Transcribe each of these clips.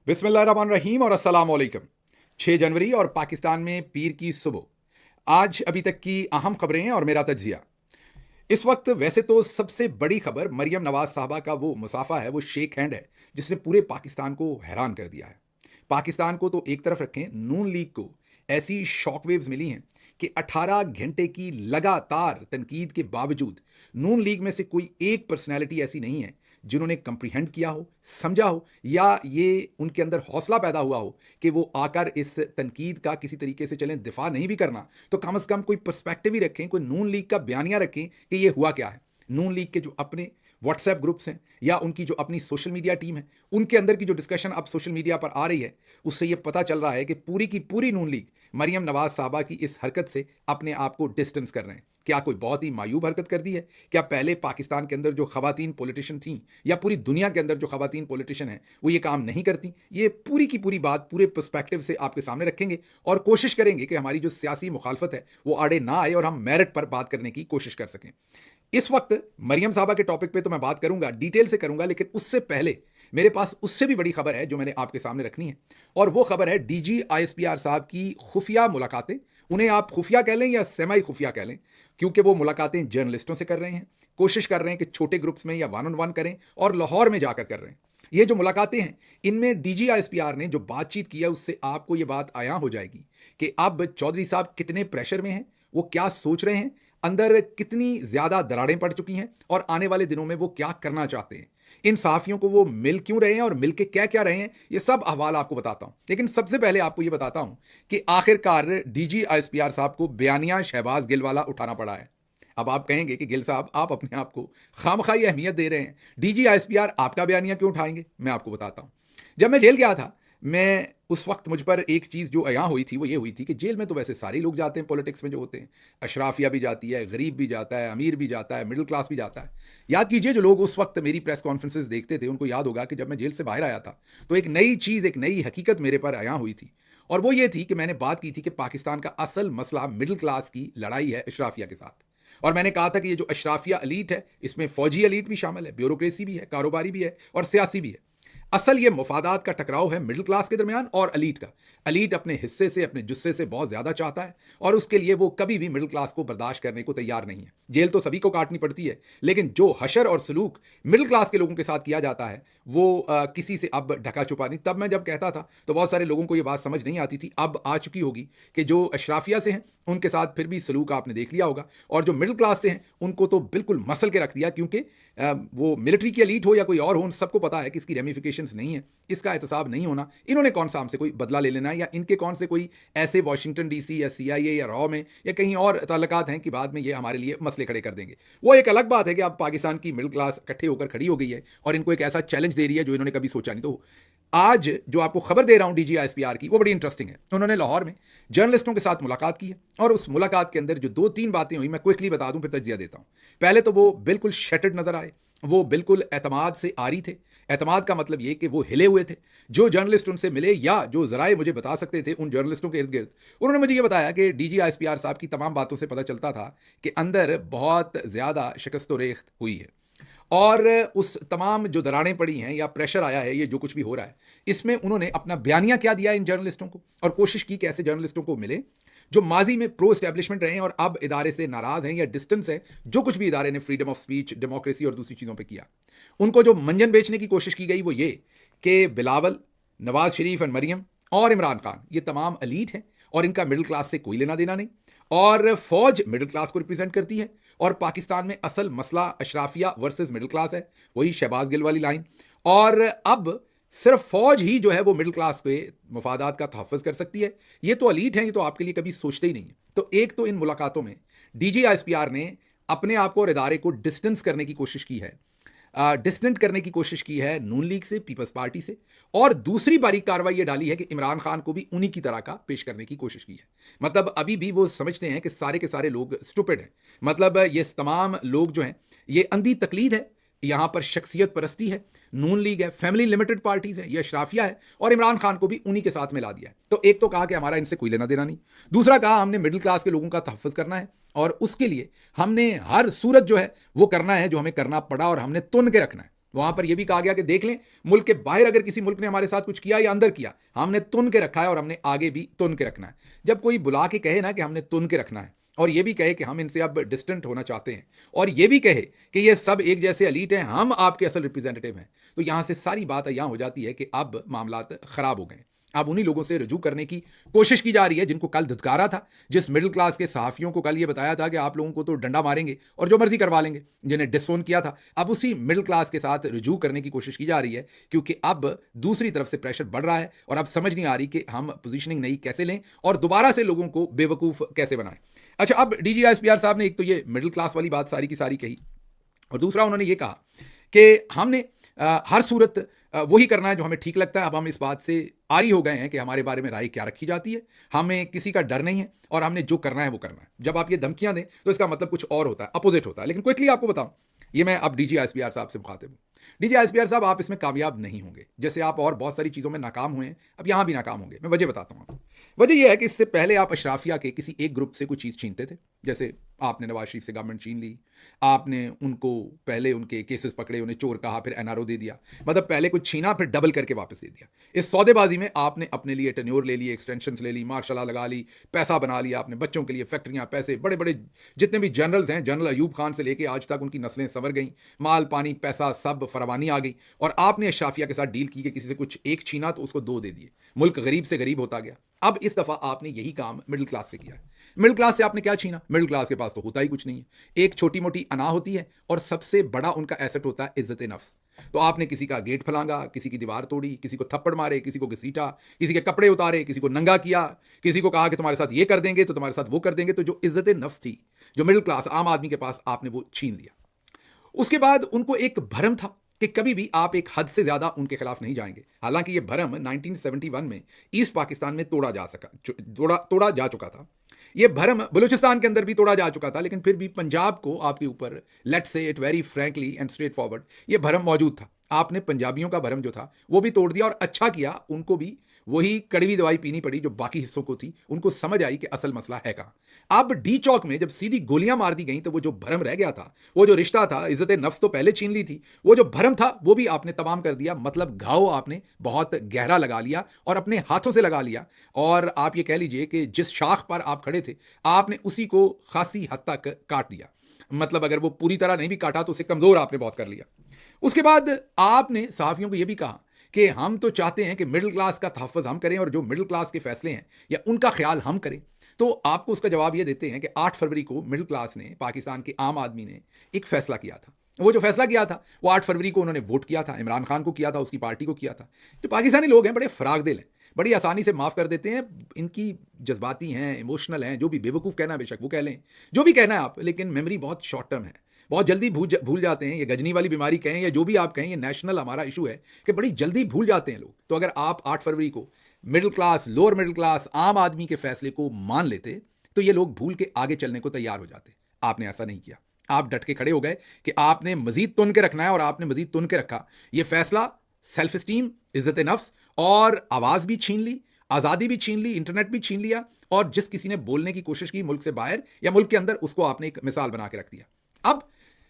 बिस्मिल्लाहिर्रहमानिर्रहीम और अस्सलाम वालेकुम। 6 जनवरी और पाकिस्तान में पीर की सुबह। आज अभी तक की अहम खबरें हैं और मेरा तज्जिया। इस वक्त वैसे तो सबसे बड़ी खबर मरियम नवाज साहबा का वो मुसाफा है, वो शेक हैंड है, जिसने पूरे पाकिस्तान को हैरान कर दिया है। पाकिस्तान को तो एक तरफ रखें, नून लीग को ऐसी शॉकवेव्स मिली हैं कि 18 घंटे की लगातार तनकीद के बावजूद नून लीग में से कोई एक पर्सनैलिटी ऐसी नहीं है जिन्होंने कंप्रीहेंड किया हो, समझा हो, या ये उनके अंदर हौसला पैदा हुआ हो कि वो आकर इस तनकीद का किसी तरीके से चलें, दिफा नहीं भी करना तो कम से कम कोई पर्सपेक्टिव ही रखें, कोई नून लीग का बयानिया रखें कि ये हुआ क्या है। नून लीग के जो अपने व्हाट्सएप ग्रुप्स हैं या उनकी जो अपनी सोशल मीडिया टीम है, उनके अंदर की जो डिस्कशन अब सोशल मीडिया पर आ रही है, उससे ये पता चल रहा है कि पूरी की पूरी नून लीग मरियम नवाज साहबा की इस हरकत से अपने आप को डिस्टेंस कर रहे हैं। क्या कोई बहुत ही मायूब हरकत कर दी है? क्या पहले पाकिस्तान के अंदर जो खवातीन पॉलिटिशियन थी या पूरी दुनिया के अंदर जो खवातीन पॉलिटिशियन हैं वो ये काम नहीं करती? ये पूरी की पूरी बात पूरे पर्सपेक्टिव से आपके सामने रखेंगे और कोशिश करेंगे कि हमारी जो सियासी मुखालफत है वो आड़े ना आए और हम मेरिट पर बात करने की कोशिश कर सकें। इस वक्त मरियम साहबा के टॉपिक पे तो मैं बात करूंगा, डिटेल से करूंगा, लेकिन उससे पहले मेरे पास उससे भी बड़ी खबर है जो मैंने आपके सामने रखनी है, और वो खबर है डीजी आईएसपीआर साहब की खुफिया मुलाकातें। उन्हें आप खुफिया कह लें या सेमाई खुफिया कह लें, क्योंकि वो मुलाकातें जर्नलिस्टों से कर रहे हैं, कोशिश कर रहे हैं कि छोटे ग्रुप्स में या वन ऑन वन करें, और लाहौर में जाकर कर रहे हैं। ये जो मुलाकातें हैं, इनमें डीजी आईएसपीआर ने जो बातचीत की है उससे आपको ये बात आया हो जाएगी कि अब चौधरी साहब कितने प्रेशर में हैं, वो क्या सोच रहे हैं, अंदर कितनी ज्यादा दरारें पड़ चुकी हैं, और आने वाले दिनों में वो क्या करना चाहते हैं। इन सहाफियों को वो मिल क्यों रहे हैं और मिल के क्या क्या रहे हैं, ये सब अहवाल आपको बताता हूं। लेकिन सबसे पहले आपको ये बताता हूं कि आखिरकार डीजी आईएसपीआर साहब को बयानिया शहबाज गिल वाला उठाना पड़ा है। अब आप कहेंगे कि गिल साहब आप अपने आप को खामखाई अहमियत दे रहे हैं, डीजी आईएसपीआर आपका बयानिया क्यों उठाएंगे? मैं आपको बताता हूं। जब मैं जेल गया था, मैं उस वक्त मुझ पर एक चीज़ जो अयां हुई थी वो ये हुई थी कि जेल में तो वैसे सारे लोग जाते हैं, पॉलिटिक्स में जो होते हैं, अशराफिया भी जाती है, गरीब भी जाता है, अमीर भी जाता है, मिडिल क्लास भी जाता है। याद कीजिए, जो लोग उस वक्त मेरी प्रेस कॉन्फ्रेंसेस देखते थे उनको याद होगा कि जब मैं जेल से बाहर आया था तो एक नई चीज़, एक नई हकीकत मेरे पर अयां हुई थी, और वो ये थी कि मैंने बात की थी कि पाकिस्तान का असल मसला मिडिल क्लास की लड़ाई है अशराफिया के साथ। और मैंने कहा था कि ये जो अशराफिया अलीट है, इसमें फौजी अलीट भी शामिल है, ब्यूरोक्रेसी भी है, कारोबारी भी है और सियासी भी है। असल ये मुफादात का टकराव है मिडिल क्लास के दरमियान और अलीट का। अलीट अपने हिस्से से, अपने जुस्से से बहुत ज्यादा चाहता है, और उसके लिए वो कभी भी मिडिल क्लास को बर्दाश्त करने को तैयार नहीं है। जेल तो सभी को काटनी पड़ती है, लेकिन जो हशर और सलूक मिडिल क्लास के लोगों के साथ किया जाता है वो किसी से अब ढका छुपा नहीं। तब मैं जब कहता था तो बहुत सारे लोगों को ये बात समझ नहीं आती थी, अब आ चुकी होगी कि जो अशराफिया से हैं उनके साथ फिर भी सलूक आपने देख लिया होगा, और जो मिडिल क्लास से हैं उनको तो बिल्कुल मसल के रख दिया, क्योंकि वो मिलिट्री की एलीट हो या कोई और हो, उन सबको पता है कि इसकी रेमिफिकेशंस नहीं है, इसका एहतसाब नहीं होना, इन्होंने कौन सा हमसे कोई बदला ले लेना है, या इनके कौन से कोई ऐसे वाशिंगटन डीसी या सीआईए या रॉ में या कहीं और ताल्लुकात हैं कि बाद में ये हमारे लिए मसले खड़े कर देंगे। वो एक अलग बात है कि अब पाकिस्तान की मिडिल क्लास इकट्ठे होकर खड़ी हो गई है और इनको एक ऐसा चैलेंज दे रही है जो इन्होंने कभी सोचा नहीं। तो आज जो आपको खबर दे रहा हूं डीजी आईएसपीआर की, वो बड़ी इंटरेस्टिंग है। उन्होंने लाहौर में जर्नलिस्टों के साथ मुलाकात की है, और उस मुलाकात के अंदर जो 2-3 बातें हुई मैं क्विकली बता दूं, फिर तज्जिया देता हूं। पहले तो वो बिल्कुल शटर्ड नजर आए, वो बिल्कुल एतमाद से आरी थे। एतमाद का मतलब ये कि वो हिले हुए थे। जो जर्नलिस्ट उनसे मिले या जो जराए मुझे बता सकते थे उन जर्नलिस्टों के इर्द गिर्द, उन्होंने मुझे ये बताया कि डीजी आईएसपीआर साहब की तमाम बातों से पता चलता था कि अंदर बहुत ज्यादा शिकस्त रेख्त हुई है, और उस तमाम जो दरारें पड़ी हैं या प्रेशर आया है, ये जो कुछ भी हो रहा है, इसमें उन्होंने अपना बयानिया क्या दिया इन जर्नलिस्टों को, और कोशिश की कि ऐसे जर्नलिस्टों को मिले जो माजी में प्रो एस्टेब्लिशमेंट रहे हैं और अब इदारे से नाराज हैं या डिस्टेंस है, जो कुछ भी इदारे ने फ्रीडम ऑफ स्पीच, डेमोक्रेसी और दूसरी चीज़ों पर किया। उनको जो मंजन बेचने की कोशिश की गई वो ये कि बिलावल, नवाज शरीफ और मरियम और इमरान खान ये तमाम अलीट हैं और इनका मिडिल क्लास से कोई लेना देना नहीं, और फौज मिडिल क्लास को रिप्रेजेंट करती है, और पाकिस्तान में असल मसला अशराफिया वर्सेस मिडिल क्लास है, वही शहबाज गिल वाली लाइन। और अब सिर्फ फौज ही जो है वो मिडिल क्लास के मफादात का तहफ़्फ़ुज़ कर सकती है। ये तो अलीट हैं, ये तो आपके लिए कभी सोचते ही नहीं है। तो एक तो इन मुलाकातों में डीजी आईएसपीआर ने अपने आप को और इदारे को डिस्टेंस करने की कोशिश की है, डिस्टेंट करने की कोशिश की है नून लीग से, पीपल्स पार्टी से, और दूसरी बारीक कार्रवाई ये डाली है कि इमरान खान को भी उन्हीं की तरह का पेश करने की कोशिश की है। मतलब अभी भी वो समझते हैं कि सारे के सारे लोग स्टूपिड हैं, मतलब ये तमाम लोग जो हैं ये अंधी तकलीद है, यहां पर शख्सियत परस्ती है, नून लीग है, फैमिली लिमिटेड पार्टीज है, यह अशराफिया है, और इमरान खान को भी उन्हीं के साथ मिला दिया है। तो एक तो कहा कि हमारा इनसे कोई लेना देना नहीं, दूसरा कहा हमने मिडिल क्लास के लोगों का तहफ़्फ़ुज़ करना है, और उसके लिए हमने हर सूरत जो है वो करना है जो हमें करना पड़ा, और हमने तुन के रखना है। वहां पर यह भी कहा गया कि देख लें, मुल्क के बाहर अगर किसी मुल्क ने हमारे साथ कुछ किया या अंदर किया, हमने तुन के रखा है और हमने आगे भी तुन के रखना है। जब कोई बुला के कहे ना कि हमने तुन के रखना है, और ये भी कहे कि हम इनसे अब डिस्टेंट होना चाहते हैं, और ये भी कहे कि ये सब एक जैसे एलीट हैं, हम आपके असल रिप्रेजेंटेटिव हैं, तो यहां से सारी बात यहां हो जाती है कि अब मामलात खराब हो गए। अब उन्हीं लोगों से रुजू करने की कोशिश की जा रही है जिनको कल धुतकारा था, जिस मिडिल क्लास के सहाफ़ियों को कल ये बताया था कि आप लोगों को तो डंडा मारेंगे और जो मर्जी करवा लेंगे, जिन्हें डिसोन किया था। अब उसी मिडिल क्लास के साथ रुजू करने की कोशिश की जा रही है, क्योंकि अब दूसरी तरफ से प्रेशर बढ़ रहा है और अब समझ नहीं आ रही कि हम पोजीशनिंग नई कैसे लें और दोबारा से लोगों को बेवकूफ़ कैसे बनाएं। अच्छा, अब DGISPR साहब ने एक तो ये मिडिल क्लास वाली बात सारी की सारी कही, और दूसरा उन्होंने ये कहा कि हमने हर सूरत वही करना है जो हमें ठीक लगता है। अब हम इस बात से आरी हो गए हैं कि हमारे बारे में राय क्या रखी जाती है, हमें किसी का डर नहीं है और हमने जो करना है वो करना है। जब आप ये धमकियां दें तो इसका मतलब कुछ और होता है, अपोजिट होता है। लेकिन क्विकली आपको बताऊं, ये मैं अब DGISPR साहब से मुखातिब हूं। DGISPR साहब, आप इसमें कामयाब नहीं होंगे, जैसे आप और बहुत सारी चीज़ों में नाकाम हुए हैं, अब यहां भी नाकाम होंगे। मैं वजह बताता हूं आपको। वजह यह है कि इससे पहले आप अशराफिया के किसी एक ग्रुप से कुछ चीज़ छीनते थे, जैसे आपने नवाज शरीफ से गवर्नमेंट छीन ली, आपने उनको पहले उनके केसेस पकड़े, उन्हें चोर कहा, फिर NRO दे दिया, मतलब पहले कुछ छीना फिर डबल करके वापस दे दिया। इस सौदेबाजी में आपने अपने लिए टेन्योर ले लिए, एक्सटेंशंस ले ली, मार्शल लगा ली, पैसा बना लिया आपने, बच्चों के लिए फैक्ट्रियां, पैसे, बड़े बड़े जितने भी जनरल्स हैं, जनरल अयूब खान से लेके आज तक उनकी नस्लें संवर गई, माल पानी पैसा सब फरावानी आ गई, और आपने अशराफिया के साथ डील की कि किसी से कुछ एक छीना तो उसको दो दे दिए, मुल्क गरीब से गरीब होता गया। अब इस दफा आपने यही काम मिडिल क्लास से किया है। मिडिल क्लास से आपने क्या छीना? मिडिल क्लास के पास तो होता ही कुछ नहीं है, एक छोटी मोटी अना होती है और सबसे बड़ा उनका एसेट होता है इज्जत नफ्स। तो आपने किसी का गेट फलांगा, किसी की दीवार तोड़ी, किसी को थप्पड़ मारे, किसी को घसीटा, किसी के कपड़े उतारे, किसी को नंगा किया, किसी को कहा कि तुम्हारे साथ ये कर देंगे तो तुम्हारे साथ वो कर देंगे। तो जो इज्जत नफ्स थी, जो मिडिल क्लास आम आदमी के पास, आपने वो छीन लिया। उसके बाद उनको एक भरम था कि कभी भी आप एक हद से ज्यादा उनके खिलाफ नहीं जाएंगे। हालांकि यह भरम 1971 में ईस्ट पाकिस्तान में तोड़ा जा चुका था। यह भरम बलूचिस्तान के अंदर भी तोड़ा जा चुका था, लेकिन फिर भी पंजाब को आपके ऊपर, let's say it very frankly and straight forward, यह भरम मौजूद था। आपने पंजाबियों का भरम जो था वो भी तोड़ दिया, और अच्छा किया, उनको भी वही कड़वी दवाई पीनी पड़ी जो बाकी हिस्सों को थी। उनको समझ आई कि असल मसला है कहां। अब डी चौक में जब सीधी गोलियां मार दी गई तो वो जो भरम रह गया था, वो जो रिश्ता था, इज्जत नफ्स तो पहले छीन ली थी, वो जो भरम था वो भी आपने तमाम कर दिया। मतलब घाव आपने बहुत गहरा लगा लिया और अपने हाथों से लगा लिया। और आप ये कह लीजिए कि जिस शाख पर आप खड़े थे, आपने उसी को खासी हद तक काट दिया। मतलब अगर वो पूरी तरह नहीं भी काटा तो उसे कमजोर आपने बहुत कर लिया। उसके बाद आपने सहाफियों को यह भी कहा कि हम तो चाहते हैं कि मिडिल क्लास का तहफ़्फ़ुज़ हम करें और जो मिडिल क्लास के फैसले हैं या उनका ख्याल हम करें। तो आपको उसका जवाब ये देते हैं कि 8 फरवरी को मिडिल क्लास ने, पाकिस्तान के आम आदमी ने एक फैसला किया था। वो जो फैसला किया था वो 8 फरवरी को उन्होंने वोट किया था, इमरान खान को किया था, उसकी पार्टी को किया था। जो पाकिस्तानी लोग हैं बड़े फराग दिल हैं, बड़ी आसानी से माफ़ कर देते हैं, इनकी जज्बाती हैं, इमोशनल हैं, जो भी बेवकूफ़ कहना है बेशक वो कह लें, जो भी कहना है आप, लेकिन मेमोरी बहुत शॉर्ट टर्म है, बहुत जल्दी भूल जाते हैं। ये गजनी वाली बीमारी कहें या जो भी आप कहें, ये नेशनल हमारा इशू है कि बड़ी जल्दी भूल जाते हैं लोग। तो अगर आप 8 फरवरी को middle class, lower middle class, आम आदमी के फैसले को मान लेते तो ये लोग भूल के आगे चलने को तैयार हो जाते। आपने ऐसा नहीं किया। आप डट के खड़े हो गए कि आपने मजीद तुन के रखना है, और आपने मजीद तुन के रखा। ये फैसला सेल्फ स्टीम, इज्जत नफ्स और आवाज़ भी छीन ली, आज़ादी भी छीन ली, इंटरनेट भी छीन लिया, और जिस किसी ने बोलने की कोशिश की मुल्क से बाहर या मुल्क के अंदर, उसको आपने एक मिसाल बना के रख दिया। अब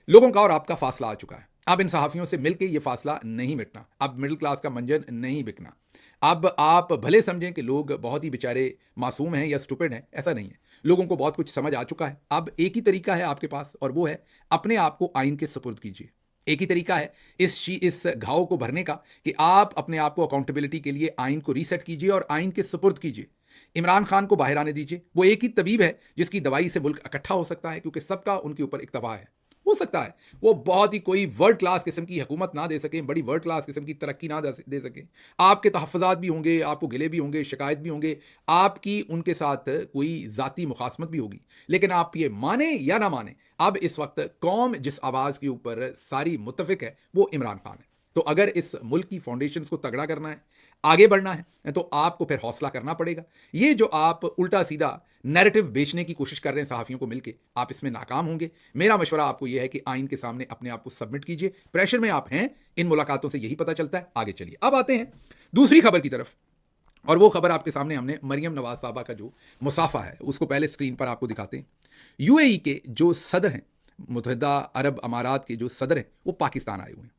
लोगों का और आपका फासला आ चुका है। अब इन सहाफ़ियों से मिलकर यह फासला नहीं मिटना। अब मिडिल क्लास का मंजन नहीं बिकना। अब आप भले समझें कि लोग बहुत ही बेचारे मासूम हैं या स्टूपिड हैं, ऐसा नहीं है। लोगों को बहुत कुछ समझ आ चुका है। अब एक ही तरीका है आपके पास, और वो है अपने आप को आइन के सुपुर्द कीजिए। एक ही तरीका है इस घाव को भरने का कि आप अपने आप को अकाउंटेबिलिटी के लिए आइन को रीसेट कीजिए और आइन के सुपुर्द कीजिए। इमरान खान को बाहर आने दीजिए। वो एक ही तबीब है जिसकी दवाई से मुल्क इकट्ठा हो सकता है, क्योंकि सबका उनके ऊपर इक्तवा है। हो सकता है वो बहुत ही कोई वर्ल्ड क्लास किस्म की हुकूमत ना दे सके, बड़ी वर्ल्ड क्लास किस्म की तरक्की ना दे सके, आपके तहफ़्फ़ुज़ात भी होंगे, आपको गिले भी होंगे, शिकायत भी होंगे, आपकी उनके साथ कोई ज़ाती मुखासमत भी होगी, लेकिन आप ये माने या ना माने, अब इस वक्त कौम जिस आवाज़ के ऊपर सारी मुत्तफ़िक है वो इमरान खान है। तो अगर इस मुल्क की फाउंडेशन को तगड़ा करना है, आगे बढ़ना है, तो आपको फिर हौसला करना पड़ेगा। ये जो आप उल्टा सीधा नैरेटिव बेचने की कोशिश कर रहे हैं सहाफ़ियों को मिलके, आप इसमें नाकाम होंगे। मेरा मशवरा आपको यह है कि आइन के सामने अपने आप को सबमिट कीजिए। प्रेशर में आप हैं, इन मुलाकातों से यही पता चलता है। आगे चलिए, अब आते हैं दूसरी खबर की तरफ, और वो खबर आपके सामने हमने मरियम नवाज साहबा का जो मुसाफा है उसको पहले स्क्रीन पर आपको दिखाते हैं। यूएई के जो सदर हैं, मुत्तहिदा अरब अमारात के जो सदर हैं, वो पाकिस्तान आए हुए हैं।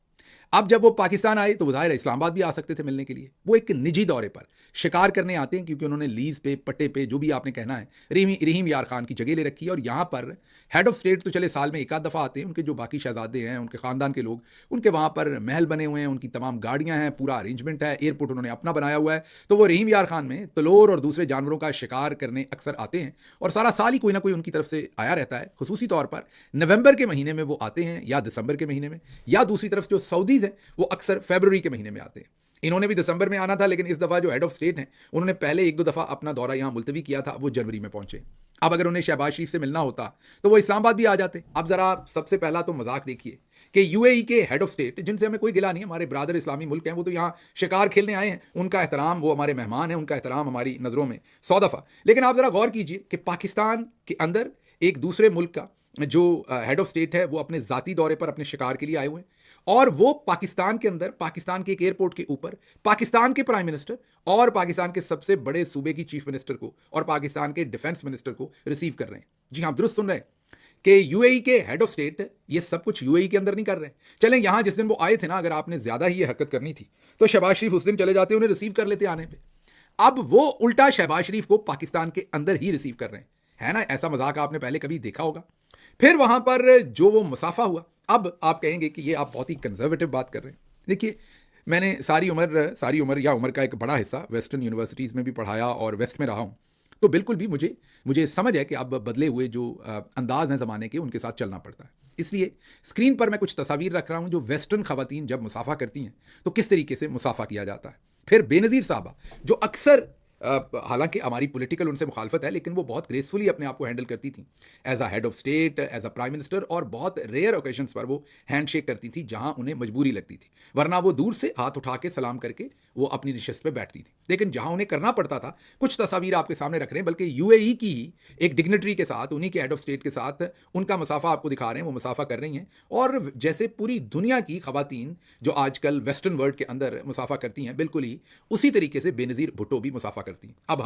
अब जब वो पाकिस्तान आए तो वो ज़ाहिर है इस्लामाबाद भी आ सकते थे मिलने के लिए। वो एक निजी दौरे पर शिकार करने आते हैं क्योंकि उन्होंने लीज़ पे, पट्टे पे, जो भी आपने कहना है, रहीम यार खान की जगह ले रखी है और यहाँ पर हेड ऑफ़ स्टेट तो चले साल में एक आध दफ़ा आते हैं। उनके जो बाकी शहज़ादे हैं, उनके ख़ानदान के लोग, उनके वहाँ पर महल बने हुए हैं, उनकी तमाम गाड़ियाँ हैं, पूरा अरेंजमेंट है, एयरपोर्ट उन्होंने अपना बनाया हुआ है। तो वो रहीम यार खान में तलोर और दूसरे जानवरों का शिकार करने अक्सर आते हैं और सारा साल ही कोई ना कोई उनकी तरफ से आया रहता है। खुसूसी तौर पर नवंबर के महीने में वो आते हैं या दिसंबर के महीने में, या दूसरी तरफ जो सऊदीज़ हैं वो अक्सर फरवरी के महीने में आते हैं। इन्होंने भी दिसंबर में आना था, लेकिन इस दफ़ा जो हेड ऑफ स्टेट हैं उन्होंने पहले एक दो दफ़ा अपना दौरा यहाँ मुलतवी किया था, वो जनवरी में पहुंचे। अब अगर उन्हें शहबाज शरीफ से मिलना होता तो वो इस्लामाबाद भी आ जाते। अब ज़रा सबसे पहला तो मजाक देखिए कि यूएई के हेड ऑफ स्टेट, जिनसे हमें कोई गिला नहीं है, हमारे ब्रादर इस्लामी मुल्क हैं, वो तो यहाँ शिकार खेलने आए हैं, उनका एहतराम, वो हमारे मेहमान हैं, उनका एहतराम हमारी नज़रों में 100 दफ़ा। लेकिन आप ज़रा गौर कीजिए कि पाकिस्तान के अंदर एक दूसरे मुल्क का जो हेड ऑफ स्टेट है वो अपने ज़ाती दौरे पर अपने शिकार के लिए आए हुए हैं और वो पाकिस्तान के अंदर, पाकिस्तान के एक एयरपोर्ट के ऊपर पाकिस्तान के प्राइम मिनिस्टर और पाकिस्तान के सबसे बड़े सूबे की चीफ मिनिस्टर को और पाकिस्तान के डिफेंस मिनिस्टर को रिसीव कर रहे हैं। जी हाँ, दुरुस्त सुन रहे हैं कि यूएई के हेड ऑफ स्टेट ये सब कुछ यूएई के अंदर नहीं कर रहे। चलें, यहां जिस दिन वो आए थे ना, अगर आपने ज्यादा ही ये हरकत करनी थी तो शहबाज शरीफ उस दिन चले जाते, उन्हें रिसीव कर लेते आने पे। अब वो उल्टा शहबाज शरीफ को पाकिस्तान के अंदर ही रिसीव कर रहे हैं, है ना? ऐसा मजाक आपने पहले कभी देखा होगा? फिर वहां पर जो वो मुसाफा हुआ, अब आप कहेंगे कि ये आप बहुत ही कंजर्वेटिव बात कर रहे हैं। देखिए, मैंने सारी उम्र या उम्र का एक बड़ा हिस्सा वेस्टर्न यूनिवर्सिटीज़ में भी पढ़ाया और वेस्ट में रहा हूँ। तो बिल्कुल भी मुझे समझ है कि अब बदले हुए जो अंदाज हैं ज़माने के, उनके साथ चलना पड़ता है। इसलिए स्क्रीन पर मैं कुछ तस्वीर रख रहा हूँ जो वेस्टर्न ख़वातीन जब मुसाफा करती हैं तो किस तरीके से मुसाफा किया जाता है। फिर बेनज़ीर साहबा, जो अक्सर हालांकि हमारी पॉलिटिकल उनसे मुखालफत है, लेकिन वो बहुत ग्रेसफुली अपने आप को हैंडल करती थी as a head of state, as a prime minister, और बहुत रेयर ओकेजन्स पर वो हैंडशेक करती थी जहां उन्हें मजबूरी लगती थी, वरना वो दूर से हाथ उठा के सलाम करके वो अपनी नशस्त पे बैठती थी। लेकिन जहां उन्हें करना पड़ता था, कुछ तस्वीर आपके सामने रख रहे हैं, बल्कि यूएई की ही एक डिग्नेटरी के साथ, उन्हीं के हेड ऑफ स्टेट के साथ उनका मुसाफा आपको दिखा रहे हैं। वो मुसाफा कर रही हैं और जैसे पूरी दुनिया की खवातीन जो आजकल वेस्टर्न वर्ल्ड के अंदर मुसाफा करती हैं, बिल्कुल ही उसी तरीके से बेनज़ीर भुट्टो भी मुसाफा करती हैं। अब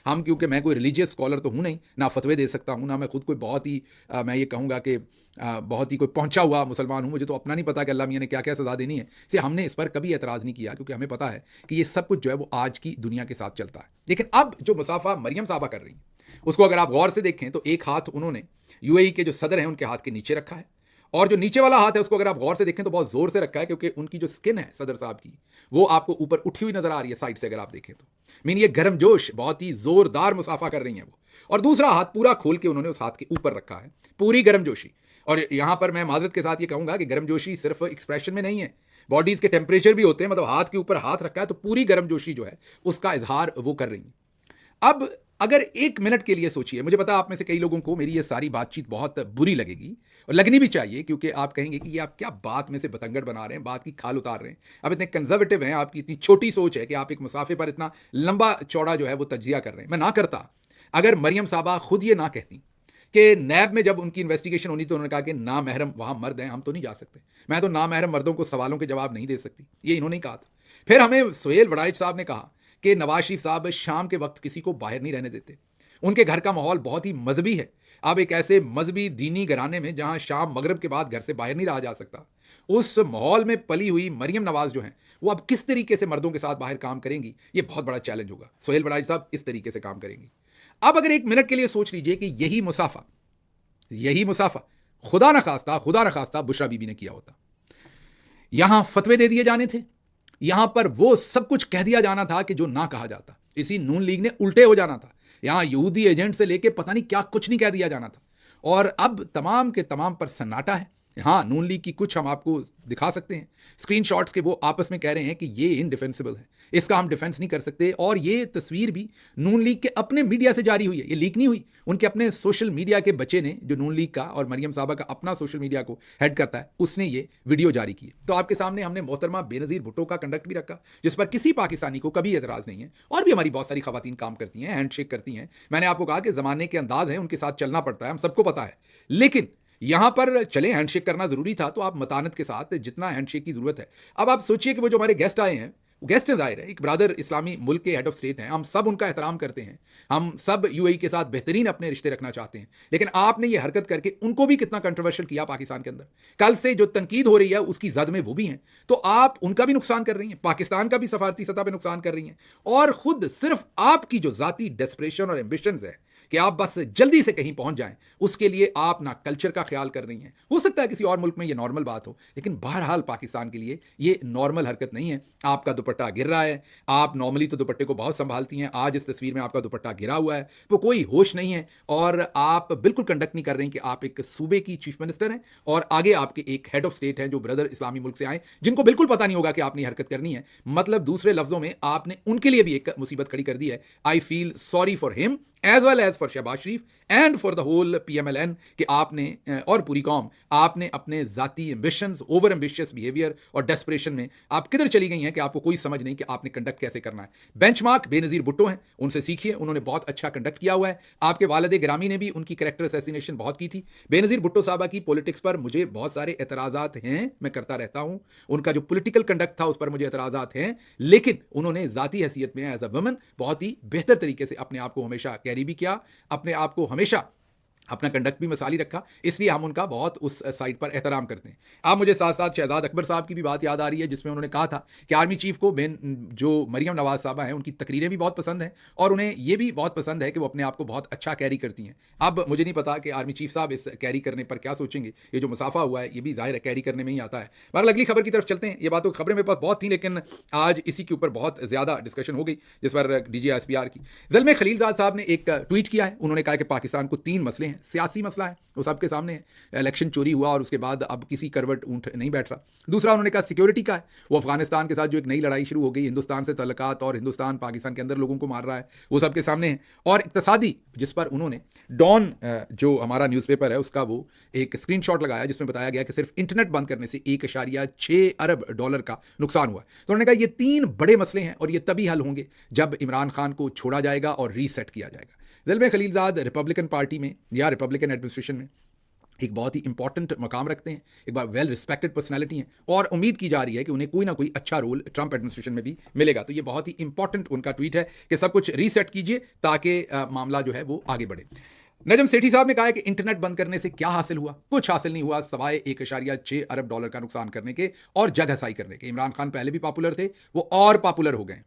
हम क्योंकि मैं कोई रिलीजियस स्कॉलर तो हूँ नहीं, ना फतवे दे सकता हूँ, ना मैं खुद कोई बहुत ही मैं ये कहूँगा कि बहुत ही कोई पहुंचा हुआ मुसलमान हूँ, मुझे तो अपना नहीं पता कि अल्लाह मियाँ ने क्या क्या सज़ा देनी है। से हमने इस पर कभी एतराज़ नहीं किया क्योंकि हमें पता है कि ये सब कुछ जो है वो आज की दुनिया के साथ चलता है। लेकिन अब जो मुसाफा मरियम साहबा कर रही हैं उसको अगर आप गौर से देखें तो एक हाथ उन्होंने यूएई के जो सदर हैं उनके हाथ के नीचे रखा है, और जो नीचे वाला हाथ है उसको अगर आप गौर से देखें तो बहुत जोर से रखा है, क्योंकि उनकी जो स्किन है सदर साहब की वो आपको ऊपर उठी हुई नजर आ रही है साइड से, अगर आप देखें तो मीन ये गर्मजोश, बहुत ही जोरदार मुसाफा कर रही हैं वो। और दूसरा हाथ पूरा खोल के उन्होंने उस हाथ के ऊपर रखा है, पूरी गर्मजोशी। और यहां पर मैं माजरत के साथ ये कहूंगा कि गर्मजोशी सिर्फ एक्सप्रेशन में नहीं है, बॉडीज के टेम्परेचर भी होते हैं, मतलब हाथ के ऊपर हाथ रखा है तो पूरी गर्मजोशी जो है उसका इजहार वो कर रही है। अब अगर एक मिनट के लिए सोचिए, मुझे पता आप में से कई लोगों को मेरी ये सारी बातचीत बहुत बुरी लगेगी और लगनी भी चाहिए, क्योंकि आप कहेंगे कि ये आप क्या बात में से बतंगड़ बना रहे हैं, बात की खाल उतार रहे हैं, आप इतने कंजर्वेटिव हैं, आपकी इतनी छोटी सोच है कि आप एक मुसाफे पर इतना लंबा चौड़ा जो है वो तजिया कर रहे हैं। मैं ना करता अगर मरियम साहबा खुद ये ना कहती कि नैब में जब उनकी इन्वेस्टिगेशन होनी तो उन्होंने कहा कि ना महरम वहाँ मर्द हैं, हम तो नहीं जा सकते, मैं तो ना महरम मर्दों को सवालों के जवाब नहीं दे सकती, ये इन्होंने कहा था। फिर हमें सुहेल वड़ाइच साहब ने कहा कि नवाज शरीफ साहब शाम के वक्त किसी को बाहर नहीं रहने देते, उनके घर का माहौल बहुत ही मजहबी है। अब एक ऐसे मजहबी दीनी घराने में जहां शाम मगरब के बाद घर से बाहर नहीं रहा जा सकता, उस माहौल में पली हुई मरियम नवाज जो है वो अब किस तरीके से मर्दों के साथ बाहर काम करेंगी, ये बहुत बड़ा चैलेंज होगा। सुहेल वड़ाइच साहब इस तरीके से काम करेंगी। अब अगर एक मिनट के लिए सोच लीजिए कि यही मुसाफा खुदा न खास्ता बुशरा बीबी ने किया होता, यहां फतवे दे दिए जाने थे, यहां पर वो सब कुछ कह दिया जाना था कि जो ना कहा जाता, इसी नून लीग ने उल्टे हो जाना था, यहां यहूदी एजेंट से लेके पता नहीं क्या कुछ नहीं कह दिया जाना था। और अब तमाम के तमाम पर सन्नाटा है। हाँ, नून लीग की कुछ हम आपको दिखा सकते हैं स्क्रीनशॉट्स के, वो आपस में कह रहे हैं कि ये इनडिफेंसिबल है, इसका हम डिफेंस नहीं कर सकते। और ये तस्वीर भी नून लीग के अपने मीडिया से जारी हुई है, ये लीक नहीं हुई, उनके अपने सोशल मीडिया के बच्चे ने, जो नून लीग का और मरियम साहबा का अपना सोशल मीडिया को हेड करता है, उसने ये वीडियो जारी की है। तो आपके सामने हमने मोहतरमा बेनज़ीर भुट्टो का कंडक्ट भी रखा, जिस पर किसी पाकिस्तानी को कभी एतराज़ नहीं है। और भी हमारी बहुत सारी खवातीन काम करती हैं, हैंडशेक करती हैं। मैंने आपको कहा कि ज़माने के अंदाज हैं, उनके साथ चलना पड़ता है, हम सबको पता है। लेकिन यहां पर चले हैंडशेक करना जरूरी था, तो आप मतानत के साथ जितना हैंडशेक की जरूरत है। अब आप सोचिए कि वो जो हमारे गेस्ट आए हैं गेस्ट हैं, ज़ाहिर है, एक ब्रदर इस्लामी मुल्क के हेड ऑफ स्टेट हैं, हम सब उनका एहतराम करते हैं, हम सब यूएई के साथ बेहतरीन अपने रिश्ते रखना चाहते हैं, लेकिन आपने ये हरकत करके उनको भी कितना कंट्रोवर्शियल किया पाकिस्तान के अंदर। कल से जो तनकीद हो रही है उसकी जद में वो भी हैं, तो आप उनका भी नुकसान कर रही हैं, पाकिस्तान का भी सफारती सतह पर नुकसान कर रही हैं, और खुद सिर्फ आपकी जो ज़ाती डेस्परेशन और एम्बिशंस है कि आप बस जल्दी से कहीं पहुंच जाएं, उसके लिए आप ना कल्चर का ख्याल कर रही हैं। हो सकता है किसी और मुल्क में ये नॉर्मल बात हो, लेकिन बहरहाल पाकिस्तान के लिए ये नॉर्मल हरकत नहीं है। आपका दुपट्टा गिर रहा है, आप नॉर्मली तो दुपट्टे को बहुत संभालती हैं, आज इस तस्वीर में आपका दुपट्टा गिरा हुआ है, तो कोई होश नहीं है, और आप बिल्कुल कंडक्ट नहीं कर रही कि आप एक सूबे की चीफ मिनिस्टर हैं और आगे आपके एक हेड ऑफ स्टेट हैं जो ब्रदर इस्लामी मुल्क से आए, जिनको बिल्कुल पता नहीं होगा कि आपने हरकत करनी है। मतलब दूसरे लफ्जों में आपने उनके लिए भी एक मुसीबत खड़ी कर दी है। I feel sorry for him as well as for Shahbaz Sharif and for the whole PMLN कि आपने और पूरी कौम, आपने अपने जाती एम्बिशंस, ओवर एम्बिशियस बिहेवियर और डेस्परेशन में आप किधर चली गई हैं कि आपको कोई समझ नहीं कि आपने कंडक्ट कैसे करना है। बेंचमार्क बेनज़ीर भुट्टो हैं, उनसे सीखिए, उन्होंने बहुत अच्छा कंडक्ट किया हुआ है। आपके वालिद गिरामी ने भी उनकी कैरेक्टर असैसिनेशन बहुत की थी। बेनज़ीर भुट्टो साहबा की पॉलिटिक्स पर मुझे बहुत सारे एतराज़ात हैं, मैं करता रहता हूँ, उनका जो पॉलिटिकल कंडक्ट था उस पर मुझे एतराज़ात हैं, लेकिन उन्होंने ज़ाती हैसियत में एज अ वुमन बहुत ही बेहतर तरीके से अपने आप को हमेशा कैरी भी किया, अपने आप को हमेशा अपना कंडक्ट भी मिसाली रखा, इसलिए हम उनका बहुत उस साइड पर एहतराम करते हैं। अब मुझे साथ साथ शहजाद अकबर साहब की भी बात याद आ रही है, जिसमें उन्होंने कहा था कि आर्मी चीफ को जो मरियम नवाज साहबा हैं उनकी तकरीरें भी बहुत पसंद हैं और उन्हें ये भी बहुत पसंद है कि वो अपने आप को बहुत अच्छा कैरी करती हैं। अब मुझे नहीं पता कि आर्मी चीफ साहब इस कैरी करने पर क्या सोचेंगे, ये जो मुसाफा हुआ है ये भी जाहिर है कैरी करने में ही आता है। बहरहाल अगली खबर की तरफ चलते हैं। ये बातों की खबरें मेरे पास बहुत थी, लेकिन आज इसी के ऊपर बहुत ज़्यादा डिस्कशन हो गई, जिस पर DGSPR की ज़ल्मे खलीलजाद साहब ने एक ट्वीट किया है। उन्होंने कहा कि पाकिस्तान को 3 मसले हैं, सियासी मसला है, वो सबके सामने है, इलेक्शन चोरी हुआ और उसके बाद अब किसी करवट ऊंट नहीं बैठ रहा। दूसरा उन्होंने कहा सिक्योरिटी का है, वो अफगानिस्तान के साथ जो एक नई लड़ाई शुरू हो गई, हिंदुस्तान से तल्लुकात और हिंदुस्तान पाकिस्तान के अंदर लोगों को मार रहा है, वो सबके सामने है। और इक्तसादी, जिस पर उन्होंने डॉन जो हमारा न्यूज़पेपर है उसका वो एक स्क्रीनशॉट लगाया, जिसमें बताया गया कि सिर्फ इंटरनेट बंद करने से $1.6 अरब का नुकसान हुआ। तो उन्होंने कहा ये 3 बड़े मसले हैं और ये तभी हल होंगे जब इमरान खान को छोड़ा जाएगा और रीसेट किया जाएगा। ज़ल्मे खलीलजाद रिपब्लिकन पार्टी में या रिपब्लिकन एडमिनिस्ट्रेशन में एक बहुत ही इंपॉर्टेंट मकाम रखते हैं, एक बार वेल रिस्पेक्टेड पर्सनैलिटी हैं और उम्मीद की जा रही है कि उन्हें कोई ना कोई अच्छा रोल ट्रंप एडमिनिस्ट्रेशन में भी मिलेगा। तो ये बहुत ही इंपॉर्टेंट उनका ट्वीट है कि सब कुछ रीसेट कीजिए ताकि मामला जो है वो आगे बढ़े। नजम सेठी साहब ने कहा है कि इंटरनेट बंद करने से क्या हासिल हुआ, कुछ हासिल नहीं हुआ सवाए $1.6 अरब का नुकसान करने के और जग हसाई करने के। इमरान खान पहले भी पॉपुलर थे, वो और पॉपुलर हो गए।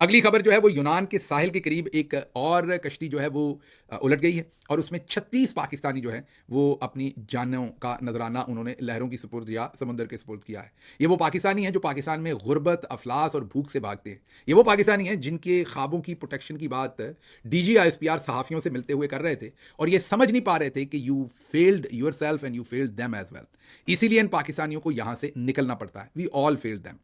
अगली खबर जो है वो यूनान के साहिल के करीब एक और कश्ती जो है वो उलट गई है और उसमें 36 पाकिस्तानी जो है वो अपनी जानों का नजराना उन्होंने लहरों की सुपुर्द या समुंदर के सुपुर्द किया है। ये वो पाकिस्तानी हैं जो पाकिस्तान में गुर्बत, अफलास और भूख से भागते हैं। ये वो पाकिस्तानी हैं जिनके ख्वाबों की प्रोटेक्शन की बात DGSPR सहाफ़ियों से मिलते हुए कर रहे थे और ये समझ नहीं पा रहे थे कि you failed yourself and you failed them as well. इसीलिए इन पाकिस्तानियों को यहाँ से निकलना पड़ता है। वी ऑल फेल्ड देम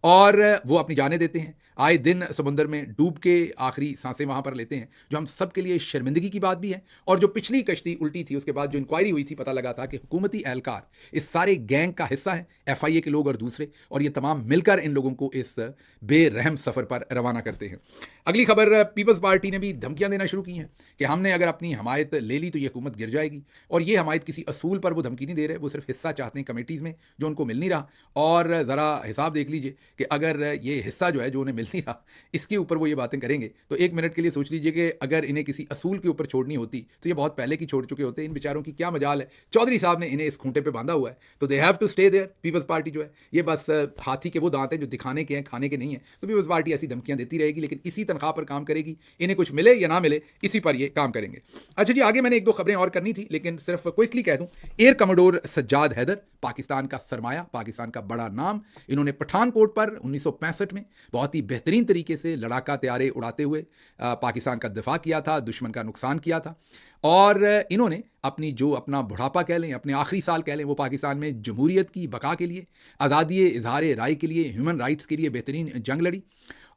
और वो अपनी जानें देते हैं, आए दिन समुंदर में डूब के आखिरी सांसें वहाँ पर लेते हैं, जो हम सब के लिए शर्मिंदगी की बात भी है। और जो पिछली कश्ती उल्टी थी उसके बाद जो इंक्वायरी हुई थी, पता लगा था कि हुकूमती एहलकार इस सारे गैंग का हिस्सा है, FIA के लोग और दूसरे, और ये तमाम मिलकर इन लोगों को इस बेरहम सफ़र पर रवाना करते हैं। अगली खबर, पीपल्स पार्टी ने भी धमकियाँ देना शुरू की हैं कि हमने अगर अपनी हमायत ले ली तो ये हुकूमत गिर जाएगी। और ये हमायत किसी असूल पर वो धमकी नहीं दे रहे, वो सिर्फ हिस्सा चाहते हैं कमेटीज़ में जो उनको मिल नहीं रहा। और ज़रा हिसाब देख लीजिए कि अगर ये हिस्सा जो है जो उन्हें मिल नहीं रहा, इसके ऊपर वो ये बातें करेंगे तो एक मिनट के लिए सोच लीजिए कि अगर इन्हें किसी असूल के ऊपर छोड़नी होती तो ये बहुत पहले की छोड़ चुके होते। इन बेचारों की क्या मजाल है, चौधरी साहब ने इन्हें इस खूंटे पे बांधा हुआ है, तो they have to stay there. Peoples Party जो है ये बस हाथी के वो दांत हैं जो दिखाने के हैं, खाने के नहीं है। तो पीपल्स पार्टी ऐसी धमकियां देती रहेगी, लेकिन इसी तनख्वाह पर काम करेगी, इन्हें कुछ मिले या ना मिले इसी पर ये काम करेंगे। अच्छा जी, आगे मैंने 1-2 खबरें और करनी थी, लेकिन सिर्फ क्विकली कह दूं, एयर कमोडोर सज्जाद हैदर, पाकिस्तान का सरमाया, पाकिस्तान का बड़ा नाम, इन्होंने पठानकोट पर 1965 में बहुत ही बेहतरीन तरीके से लड़ाका तैयारे उड़ाते हुए पाकिस्तान का दिफा किया था, दुश्मन का नुकसान किया था। और इन्होंने अपनी जो अपना बुढ़ापा कह लें, अपने आखिरी साल कह लें, वो पाकिस्तान में जमहूरियत की बका के लिए, आज़ादी इजहार राय के लिए, ह्यूमन राइट्स के लिए बेहतरीन जंग लड़ी।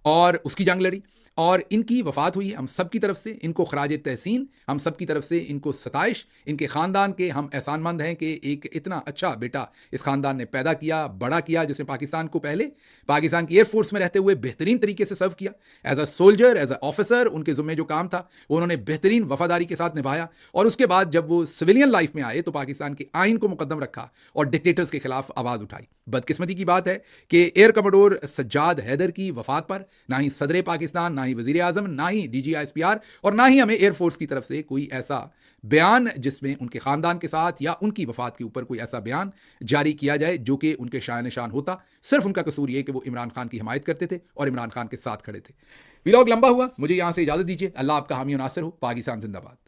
और उसकी जंग लड़ी और इनकी वफात हुई है। हम सब की तरफ से इनको खराज तहसीन, हम सब की तरफ से इनको सताइश। इनके ख़ानदान के हम एहसानमंद हैं कि एक इतना अच्छा बेटा इस ख़ानदान ने पैदा किया, बड़ा किया, जिसने पाकिस्तान को पहले पाकिस्तान की एयरफोर्स में रहते हुए बेहतरीन तरीके से सर्व किया। As a soldier, as a officer, उनके ज़ुम्मे जो काम था वो उन्होंने बेहतरीन वफादारी के साथ निभाया। और उसके बाद जब वो सिविलियन लाइफ में आए तो पाकिस्तान के आइन को मुकद्दम रखा और डिक्टेटर्स के खिलाफ आवाज़ उठाई। बदकिस्मती की बात है कि एयर कमोडोर सज्जाद हैदर की वफात पर ना ही सदर पाकिस्तान, ना ही वजीर आजम, ना ही DGISPR और ना ही हमें एयरफोर्स की तरफ से कोई ऐसा बयान जिसमें उनके खानदान के साथ या उनकी वफात के ऊपर कोई ऐसा बयान जारी किया जाए जो कि उनके शान निशान होता। सिर्फ उनका कसूर यह कि वो इमरान खान की हिमायत करते थे और इमरान खान के साथ खड़े थे। व्लॉग लंबा हुआ, मुझे यहां से इजाजत दीजिए। अल्लाह आपका हामी और नासिर हो। पाकिस्तान जिंदाबाद।